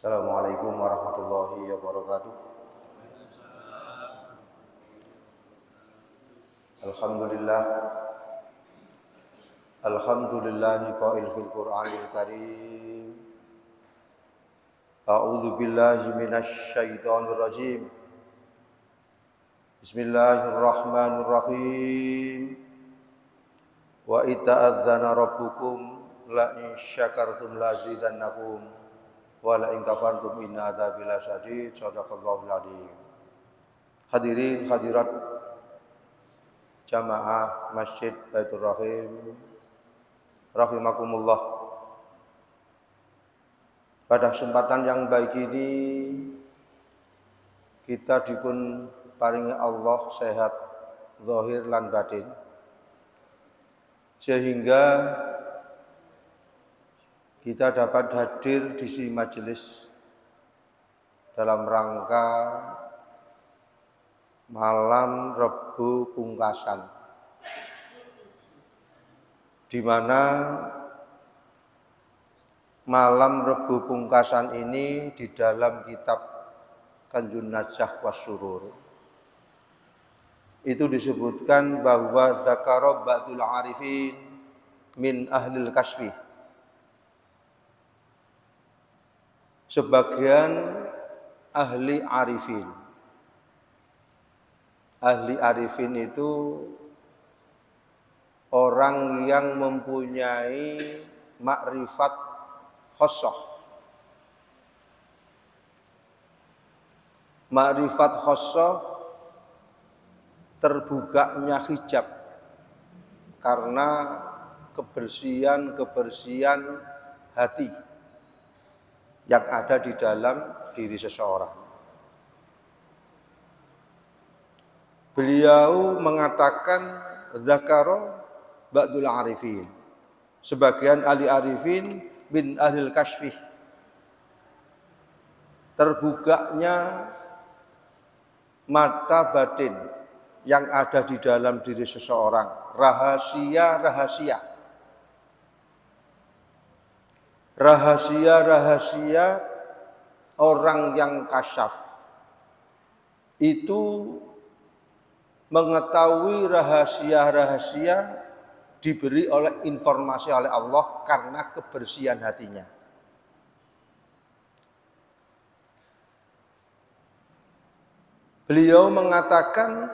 Assalamualaikum warahmatullahi wabarakatuh. Alhamdulillah. Alhamdulillahi qail fil Qur'anil Karim. A'udzu billahi minasy syaithanir rajim. Bismillahirrahmanirrahim. Wa ita'adzana rabbukum la in syakartum lazidannakum wa la in kafartum inna adzabi lasyadid. Shadaqallahul adzim. Hadirin hadirat jamaah Masjid Baitur Rahim rahimakumullah. Pada kesempatan yang baik ini kita dipun paringi Allah sehat zahir lan batin, sehingga kita dapat hadir di sini majelis dalam rangka malam Rebu Pungkasan, di mana malam Rebu Pungkasan ini di dalam kitab Kanjun Najah Wassurur itu disebutkan bahwa dzakara ba'dul arifin min ahlil kasfi. Sebagian ahli arifin. Ahli arifin itu orang yang mempunyai makrifat khosoh. Makrifat khosoh terbukanya hijab karena kebersihan hati yang ada di dalam diri seseorang. Beliau mengatakan dzakara ba'dul arifin, sebagian ahli arifin bin ahlil kasfi, terbukanya mata batin yang ada di dalam diri seseorang, rahasia orang yang kasyaf itu mengetahui rahasia diberi oleh informasi oleh Allah karena kebersihan hatinya. Beliau mengatakan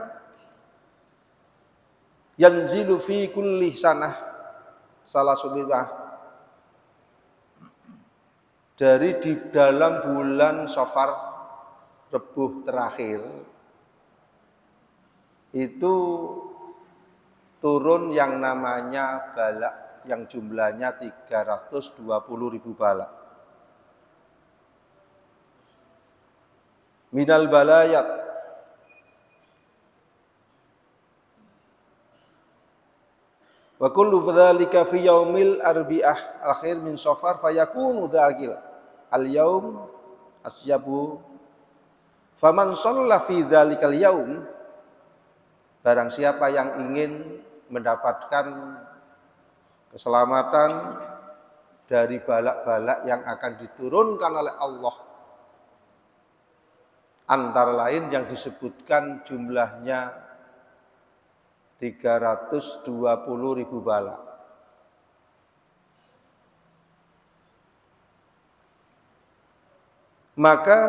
yanzilu fi kulli sanah salasulillah, dari di dalam bulan Safar Rebuh terakhir itu turun yang namanya balak yang jumlahnya 320.000 balak. Minal balayat, wa kullu dzalika fi yaumil arbi'ah akhir min Safar fayakunu dzakil al-yaum asyabu faman shalla fi dzalikal yaum, barang siapa yang ingin mendapatkan keselamatan dari balak-balak yang akan diturunkan oleh Allah, antara lain yang disebutkan jumlahnya 320.000 balak. Maka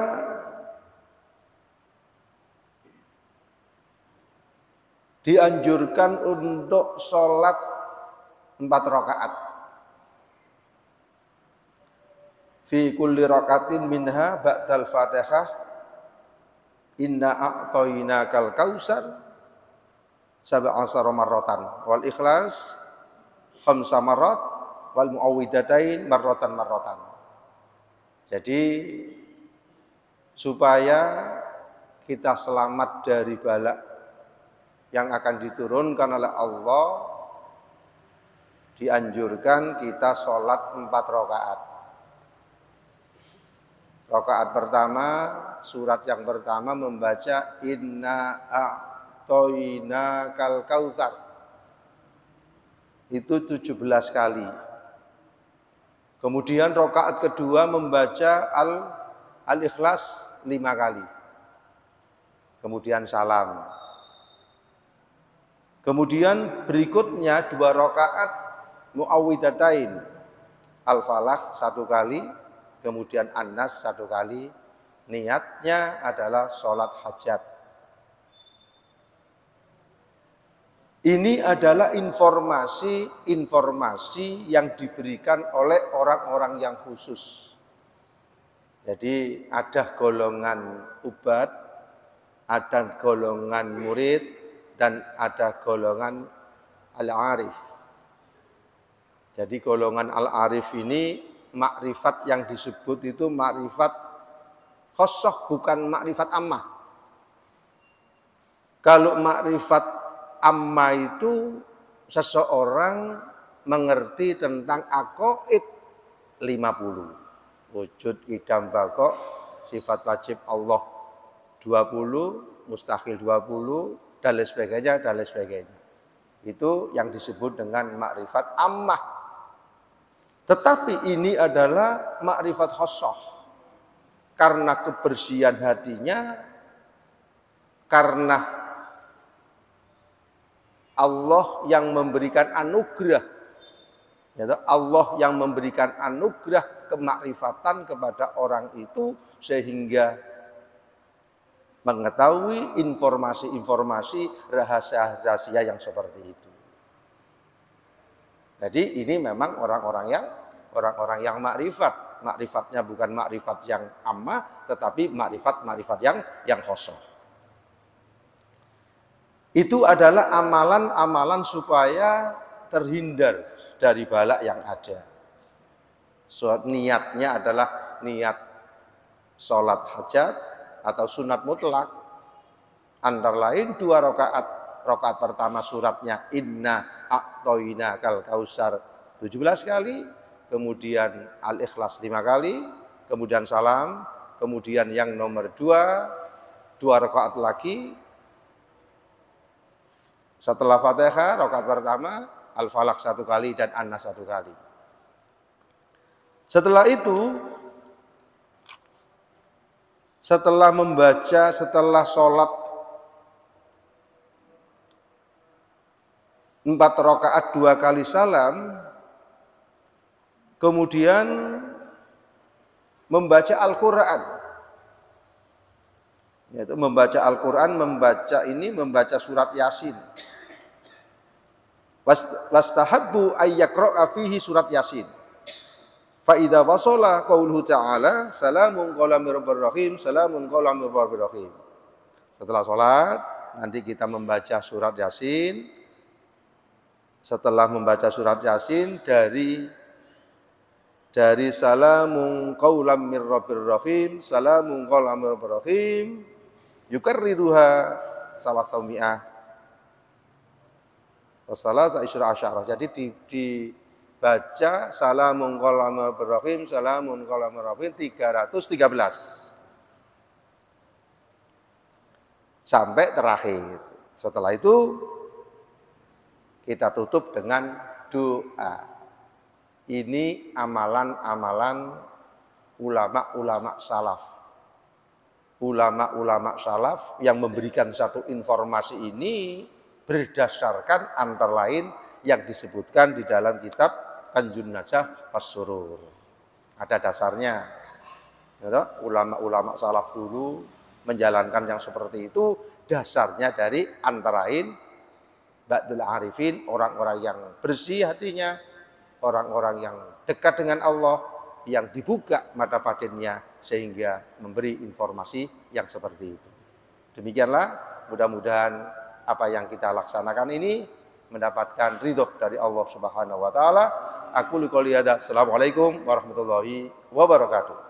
dianjurkan untuk sholat 4 rakaat. Fi kulli rakatin minha ba'dal Fatihah inna a'tainakal kausar sab'asara marratan wal ikhlas 5 marrat wal muawwidzatain marratan. Jadi supaya kita selamat dari balak yang akan diturunkan oleh Allah, dianjurkan kita sholat 4 rakaat. Rakaat pertama, surat yang pertama membaca inna a'tainakal kautsar. Itu 17 kali. Kemudian rakaat kedua membaca Al-Ikhlas 5 kali. Kemudian salam. Kemudian berikutnya 2 rakaat muawwidhatain. Al-Falaq 1 kali, kemudian An-Nas 1 kali. Niatnya adalah sholat hajat. Ini adalah informasi yang diberikan oleh orang-orang yang khusus. Jadi ada golongan ubat, ada golongan murid, dan ada golongan al-arif. Jadi golongan al-arif ini makrifat yang disebut itu makrifat khosoh, bukan makrifat ammah. Kalau makrifat ammah itu seseorang mengerti tentang aqaid 50. Wujud, qidam, baqa, sifat wajib Allah 20, mustahil 20, dan lain sebagainya, dan lain sebagainya. Itu yang disebut dengan makrifat ammah. Tetapi ini adalah makrifat khosoh. Karena kebersihan hatinya, karena Allah yang memberikan anugerah. Allah yang memberikan anugerah kemakrifatan kepada orang itu sehingga mengetahui informasi-informasi rahasia-rahasia yang seperti itu. Jadi ini memang orang-orang yang makrifat. Makrifatnya bukan makrifat yang ammah, tetapi makrifat yang khosoh. Itu adalah amalan-amalan supaya terhindar dari balak yang ada. So, niatnya adalah niat sholat hajat atau sunat mutlak. Antara lain 2 rakaat. Rakaat pertama suratnya Inna a'toinakal kausar 17 kali. Kemudian Al-Ikhlas 5 kali. Kemudian salam. Kemudian yang nomor 2 rakaat lagi. Setelah Fatihah, rakaat pertama, Al-Falaq 1 kali dan An-Nas 1 kali. Setelah itu, setelah sholat 4 rakaat 2 kali salam, kemudian membaca Al-Quran. Yaitu membaca Al-Quran, membaca surat Yasin. Wastahabbu ayyaqra'a fihi surat Yasin. Fa idza wasala qauluhu ta'ala salamun qawlan mir rabbir rahim, salamun qawlan mir rabbir rahim. Setelah sholat nanti kita membaca surat Yasin. Setelah membaca surat Yasin dari salamun qawlan mir rabbir rahim, salamun qawlan mir rabbir rahim, yukarriruha salasau mi'ah wassalata isyra asyarah. Jadi dibaca salamun qawlan mir rabbir rahim, salamun qawlan mir rabbir rahim 313 sampai terakhir. Setelah itu kita tutup dengan doa. Ini amalan-amalan ulama-ulama salaf. Ulama-ulama salaf yang memberikan satu informasi ini berdasarkan antara lain yang disebutkan di dalam kitab Kanjun Najah As-Surur. Ada dasarnya. Ulama-ulama salaf dulu menjalankan yang seperti itu, dasarnya dari antara lain Ba'dul Arifin, orang-orang yang bersih hatinya, orang-orang yang dekat dengan Allah, yang dibuka mata batinnya sehingga memberi informasi yang seperti itu. Demikianlah, mudah-mudahan apa yang kita laksanakan ini mendapatkan ridho dari Allah Subhanahu wa taala. Aku qouli hadza. Assalamualaikum warahmatullahi wabarakatuh.